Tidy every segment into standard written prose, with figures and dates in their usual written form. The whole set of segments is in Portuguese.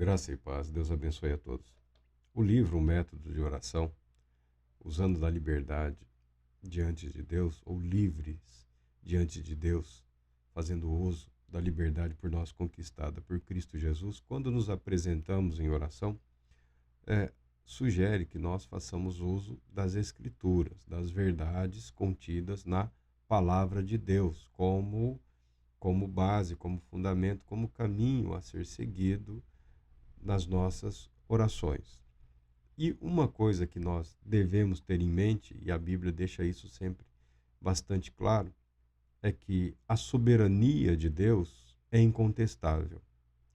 Graça e paz, Deus abençoe a todos. O livro, o método de oração, usando da liberdade diante de Deus, ou livres diante de Deus, fazendo uso da liberdade por nós conquistada por Cristo Jesus, quando nos apresentamos em oração, é, sugere que nós façamos uso das Escrituras, das verdades contidas na palavra de Deus, como base, como fundamento, como caminho a ser seguido nas nossas orações. E uma coisa que nós devemos ter em mente, e a Bíblia deixa isso sempre bastante claro, é que a soberania de Deus é incontestável.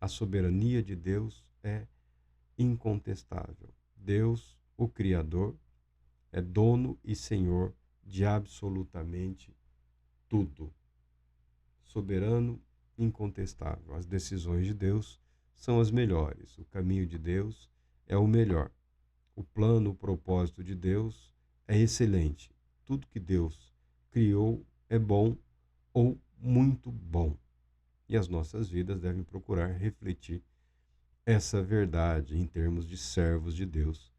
A soberania de Deus é incontestável. Deus, o Criador, é dono e senhor de absolutamente tudo. Soberano, incontestável. As decisões de Deus são as melhores. O caminho de Deus é o melhor. O plano, o propósito de Deus é excelente. Tudo que Deus criou é bom ou muito bom. E as nossas vidas devem procurar refletir essa verdade em termos de servos de Deus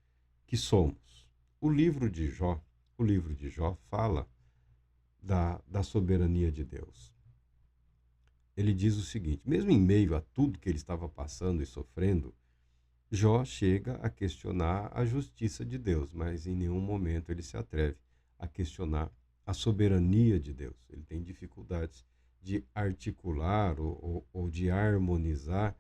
que somos. O livro de Jó fala da soberania de Deus. Ele diz o seguinte: mesmo em meio a tudo que ele estava passando e sofrendo, Jó chega a questionar a justiça de Deus, mas em nenhum momento ele se atreve a questionar a soberania de Deus. Ele tem dificuldades de articular ou de harmonizar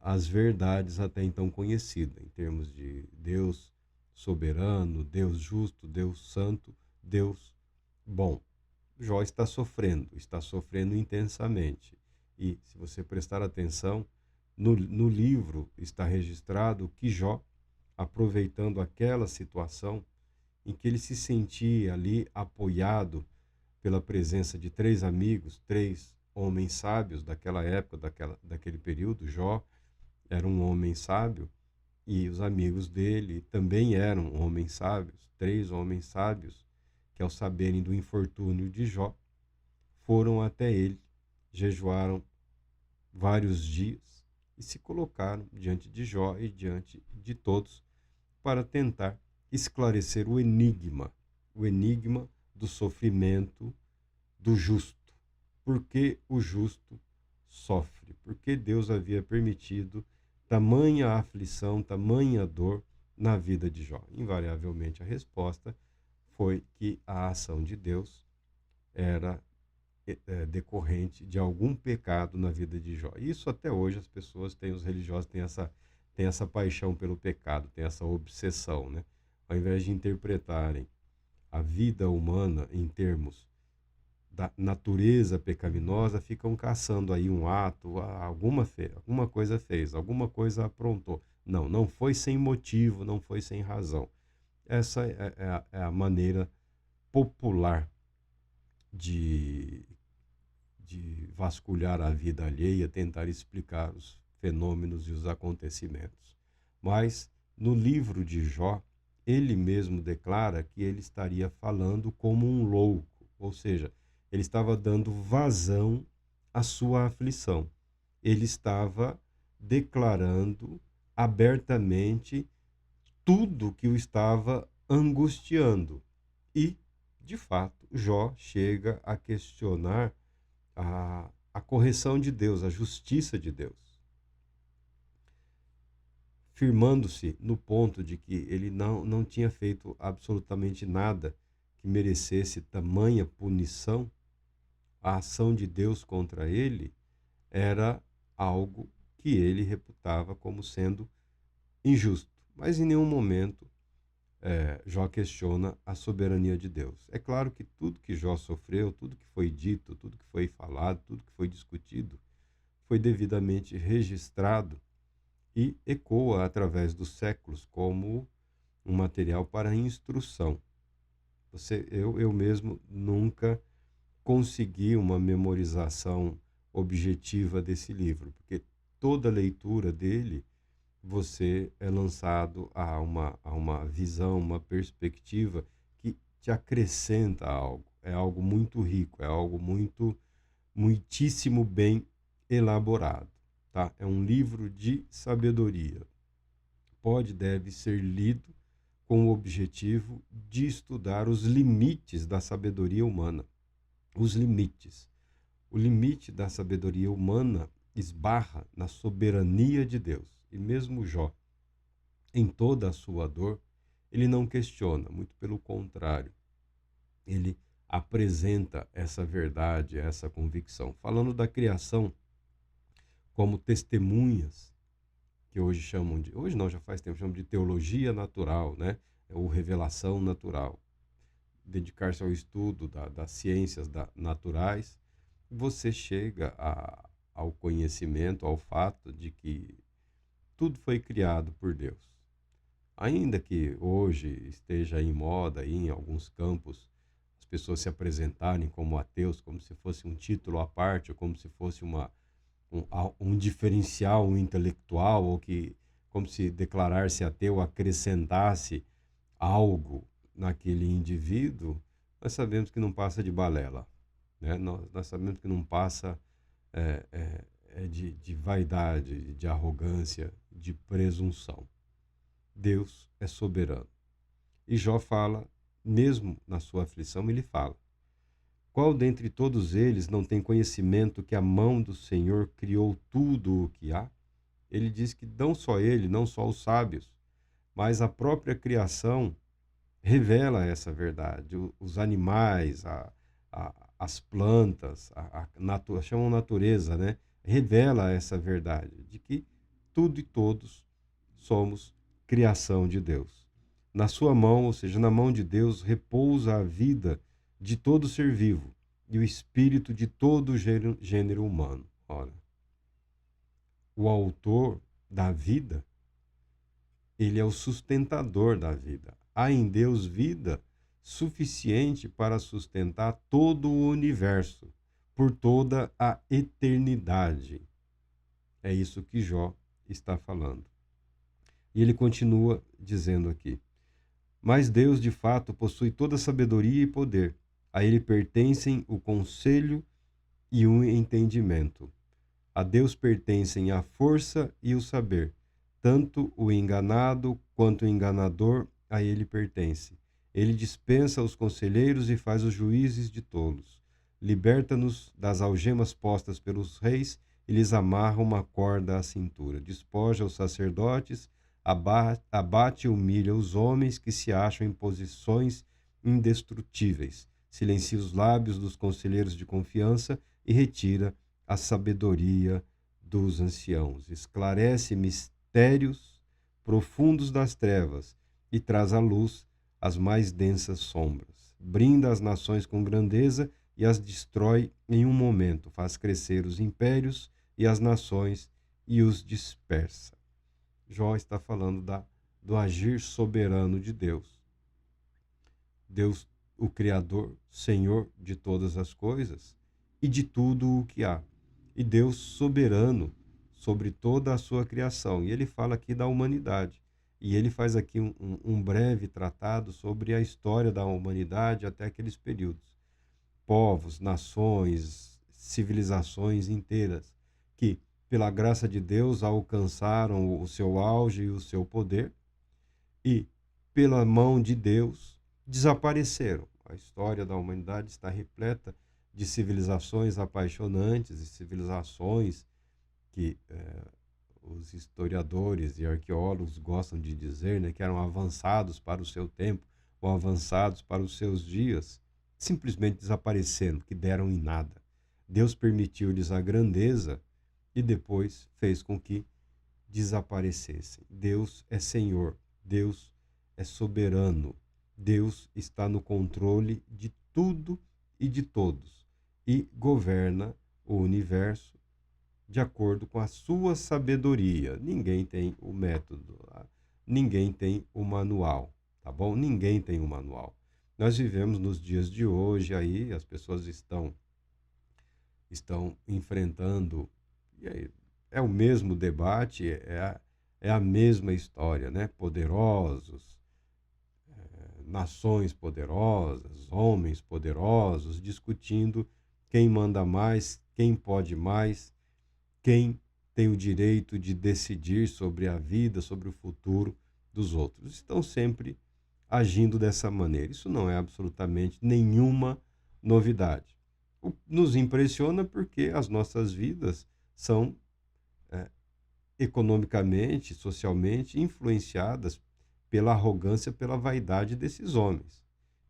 as verdades até então conhecidas, em termos de Deus soberano, Deus justo, Deus santo, Deus bom. Jó está sofrendo intensamente. E, se você prestar atenção, no livro está registrado que Jó, aproveitando aquela situação em que ele se sentia ali apoiado pela presença de três amigos, três homens sábios daquela época, daquele período. Jó era um homem sábio e os amigos dele também eram homens sábios, três homens sábios que, ao saberem do infortúnio de Jó, foram até ele, jejuaram vários dias e se colocaram diante de Jó e diante de todos para tentar esclarecer o enigma do sofrimento do justo. Por que o justo sofre? Por que Deus havia permitido tamanha aflição, tamanha dor na vida de Jó? Invariavelmente a resposta foi que a ação de Deus era decorrente de algum pecado na vida de Jó. Isso até hoje as pessoas têm, os religiosos têm essa paixão pelo pecado, têm essa obsessão, né? Ao invés de interpretarem a vida humana em termos da natureza pecaminosa, ficam caçando aí um ato, alguma coisa fez, alguma coisa aprontou. Não, não foi sem motivo, não foi sem razão. Essa é a maneira popular de, de vasculhar a vida alheia, tentar explicar os fenômenos e os acontecimentos. Mas, no livro de Jó, ele mesmo declara que ele estaria falando como um louco, ou seja, ele estava dando vazão à sua aflição. Ele estava declarando abertamente tudo que o estava angustiando. E, de fato, Jó chega a questionar a correção de Deus, a justiça de Deus, firmando-se no ponto de que ele não tinha feito absolutamente nada que merecesse tamanha punição. A ação de Deus contra ele era algo que ele reputava como sendo injusto. Mas em nenhum momento Jó questiona a soberania de Deus. É claro que tudo que Jó sofreu, tudo que foi dito, tudo que foi falado, tudo que foi discutido, foi devidamente registrado e ecoa através dos séculos como um material para instrução. Eu mesmo nunca consegui uma memorização objetiva desse livro, porque toda leitura dele você é lançado a uma visão, uma perspectiva que te acrescenta algo. É algo muito rico, é algo muitíssimo bem elaborado. tá? É um livro de sabedoria. Deve ser lido com o objetivo de estudar os limites da sabedoria humana. Os limites. O limite da sabedoria humana esbarra na soberania de Deus. E mesmo Jó, em toda a sua dor, ele não questiona, muito pelo contrário. Ele apresenta essa verdade, essa convicção. Falando da criação como testemunhas, que hoje chamam de... Hoje não, já faz tempo, chamam de teologia natural, né? Ou revelação natural. Dedicar-se ao estudo das ciências naturais, você chega ao conhecimento, ao fato de que tudo foi criado por Deus. Ainda que hoje esteja em moda, aí, em alguns campos, as pessoas se apresentarem como ateus, como se fosse um título à parte, ou como se fosse um diferencial, um intelectual, ou que, como se declarar-se ateu acrescentasse algo naquele indivíduo, nós sabemos que não passa de balela, né? Nós sabemos que não passa de vaidade, de arrogância, de presunção. Deus é soberano. E Jó fala, mesmo na sua aflição, ele fala: qual dentre todos eles não tem conhecimento que a mão do Senhor criou tudo o que há? Ele diz que não só ele, não só os sábios, mas a própria criação revela essa verdade. Os animais, as plantas, chamam natureza, né? Revela essa verdade de que tudo e todos somos criação de Deus. Na sua mão, ou seja, na mão de Deus, repousa a vida de todo ser vivo e o espírito de todo o gênero humano. Ora, o autor da vida, ele é o sustentador da vida. Há em Deus vida suficiente para sustentar todo o universo por toda a eternidade. É isso que Jó está falando. E ele continua dizendo aqui: mas Deus, de fato, possui toda sabedoria e poder. A ele pertencem o conselho e o entendimento. A Deus pertencem a força e o saber. Tanto o enganado quanto o enganador a ele pertence. Ele dispensa os conselheiros e faz os juízes de tolos. Liberta-nos das algemas postas pelos reis e lhes amarra uma corda à cintura. Despoja os sacerdotes, abate e humilha os homens que se acham em posições indestrutíveis. Silencia os lábios dos conselheiros de confiança e retira a sabedoria dos anciãos. Esclarece mistérios profundos das trevas e traz à luz as mais densas sombras. Brinda as nações com grandeza e as destrói em um momento. Faz crescer os impérios e as nações e os dispersa. Jó está falando do agir soberano de Deus. Deus, o Criador, Senhor de todas as coisas e de tudo o que há. E Deus soberano sobre toda a sua criação. E ele fala aqui da humanidade. E ele faz aqui um breve tratado sobre a história da humanidade até aqueles períodos. Povos, nações, civilizações inteiras que, pela graça de Deus, alcançaram o seu auge e o seu poder e, pela mão de Deus, desapareceram. A história da humanidade está repleta de civilizações apaixonantes e civilizações que os historiadores e arqueólogos gostam de dizer, né, que eram avançados para o seu tempo ou avançados para os seus dias, simplesmente desapareceram, que deram em nada. Deus permitiu-lhes a grandeza e depois fez com que desaparecessem. Deus é Senhor, Deus é soberano, Deus está no controle de tudo e de todos e governa o universo de acordo com a sua sabedoria. Ninguém tem o método, ninguém tem o manual, tá bom? Ninguém tem o manual. Nós vivemos nos dias de hoje aí, as pessoas estão enfrentando, e aí, é o mesmo debate, é a mesma história, né? Poderosos, nações poderosas, homens poderosos, discutindo quem manda mais, quem pode mais, quem têm o direito de decidir sobre a vida, sobre o futuro dos outros. Estão sempre agindo dessa maneira. Isso não é absolutamente nenhuma novidade. Nos impressiona porque as nossas vidas são é, economicamente, socialmente influenciadas pela arrogância, pela vaidade desses homens,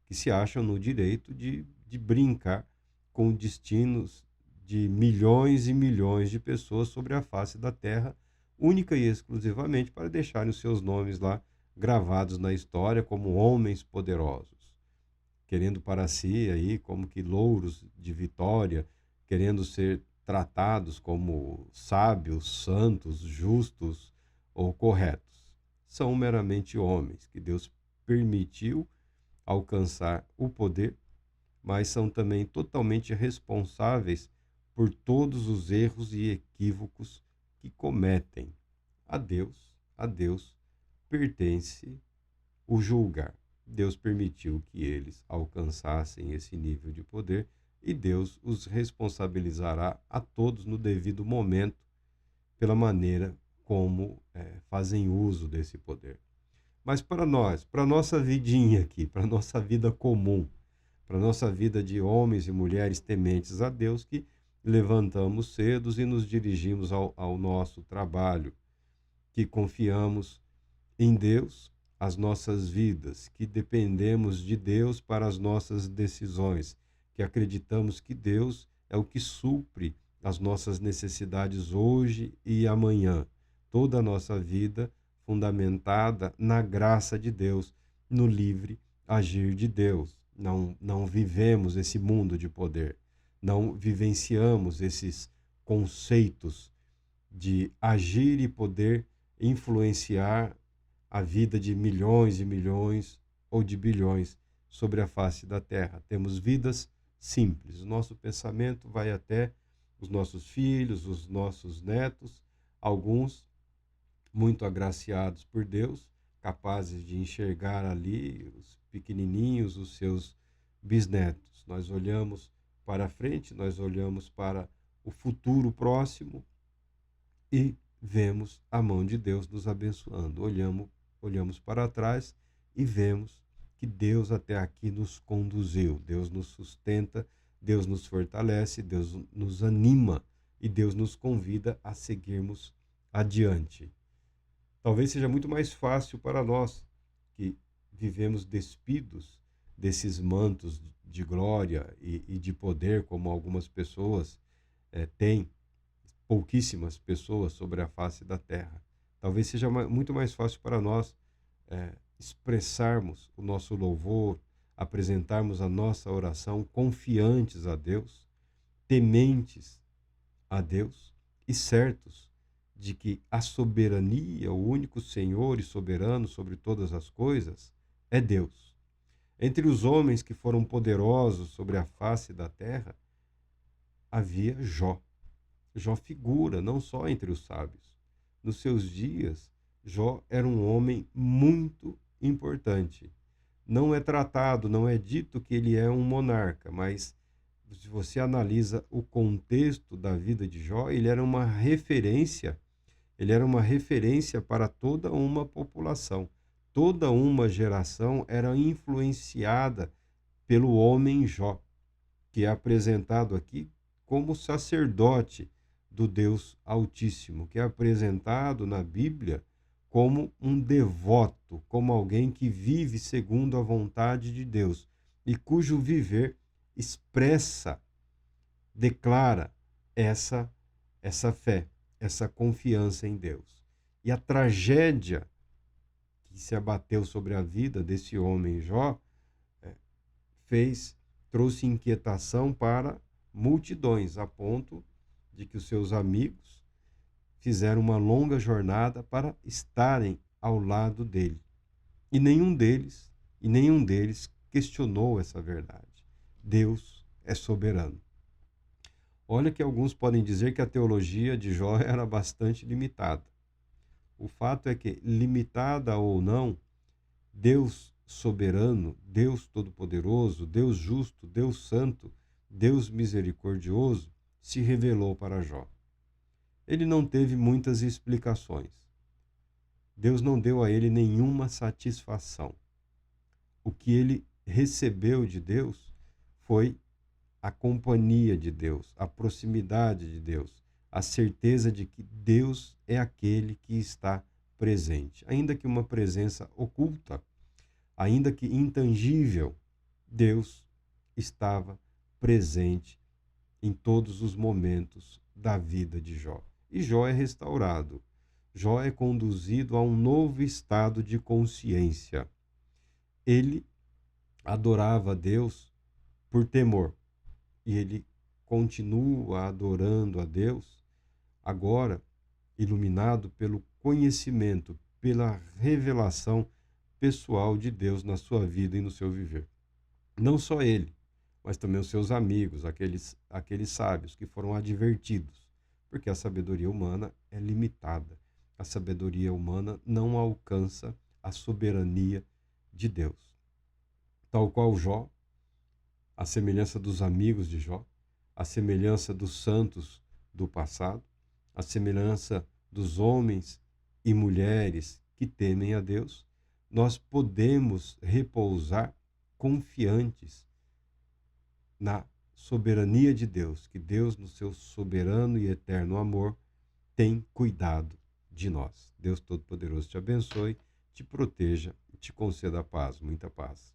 que se acham no direito de brincar com destinos de milhões e milhões de pessoas sobre a face da terra, única e exclusivamente para deixarem os seus nomes lá gravados na história como homens poderosos, querendo para si aí como que louros de vitória, querendo ser tratados como sábios, santos, justos ou corretos. São meramente homens que Deus permitiu alcançar o poder, mas são também totalmente responsáveis por todos os erros e equívocos que cometem. A Deus pertence o julgar. Deus permitiu que eles alcançassem esse nível de poder e Deus os responsabilizará a todos no devido momento pela maneira como fazem uso desse poder. Mas para nós, para a nossa vidinha aqui, para a nossa vida comum, para a nossa vida de homens e mulheres tementes a Deus, que levantamos cedo e nos dirigimos ao nosso trabalho, que confiamos em Deus as nossas vidas, que dependemos de Deus para as nossas decisões, que acreditamos que Deus é o que supre as nossas necessidades hoje e amanhã. Toda a nossa vida fundamentada na graça de Deus, no livre agir de Deus. Não vivemos esse mundo de poder, não vivenciamos esses conceitos de agir e poder influenciar a vida de milhões e milhões ou de bilhões sobre a face da terra. Temos vidas simples. O nosso pensamento vai até os nossos filhos, os nossos netos, alguns muito agraciados por Deus, capazes de enxergar ali os pequenininhos, os seus bisnetos. Nós olhamos para frente, nós olhamos para o futuro próximo e vemos a mão de Deus nos abençoando. Olhamos para trás e vemos que Deus até aqui nos conduziu. Deus nos sustenta, Deus nos fortalece, Deus nos anima e Deus nos convida a seguirmos adiante. Talvez seja muito mais fácil para nós que vivemos despidos desses mantos de glória e de poder, como algumas pessoas têm, pouquíssimas pessoas sobre a face da terra. Talvez seja muito mais fácil para nós expressarmos o nosso louvor, apresentarmos a nossa oração confiantes a Deus, tementes a Deus e certos de que a soberania, o único Senhor e soberano sobre todas as coisas, é Deus. Entre os homens que foram poderosos sobre a face da terra, havia Jó. Jó figura não só entre os sábios. Nos seus dias, Jó era um homem muito importante. Não é tratado, não é dito que ele é um monarca, mas se você analisa o contexto da vida de Jó, ele era uma referência para toda uma população. Toda uma geração era influenciada pelo homem Jó, que é apresentado aqui como sacerdote do Deus Altíssimo, que é apresentado na Bíblia como um devoto, como alguém que vive segundo a vontade de Deus e cujo viver expressa, declara essa fé, essa confiança em Deus. E a tragédia que se abateu sobre a vida desse homem Jó trouxe inquietação para multidões, a ponto de que os seus amigos fizeram uma longa jornada para estarem ao lado dele. E nenhum deles questionou essa verdade. Deus é soberano. Olha que alguns podem dizer que a teologia de Jó era bastante limitada. O fato é que, limitada ou não, Deus soberano, Deus todo-poderoso, Deus justo, Deus santo, Deus misericordioso, se revelou para Jó. Ele não teve muitas explicações. Deus não deu a ele nenhuma satisfação. O que ele recebeu de Deus foi a companhia de Deus, a proximidade de Deus, a certeza de que Deus é aquele que está presente. Ainda que uma presença oculta, ainda que intangível, Deus estava presente em todos os momentos da vida de Jó. E Jó é restaurado. Jó é conduzido a um novo estado de consciência. Ele adorava a Deus por temor. E ele continua adorando a Deus, agora iluminado pelo conhecimento, pela revelação pessoal de Deus na sua vida e no seu viver. Não só ele, mas também os seus amigos, aqueles sábios que foram advertidos, porque a sabedoria humana é limitada. A sabedoria humana não alcança a soberania de Deus. Tal qual Jó, a semelhança dos amigos de Jó, a semelhança dos santos do passado, a semelhança dos homens e mulheres que temem a Deus, nós podemos repousar confiantes na soberania de Deus, que Deus, no seu soberano e eterno amor, tem cuidado de nós. Deus Todo-Poderoso te abençoe, te proteja e te conceda a paz, muita paz.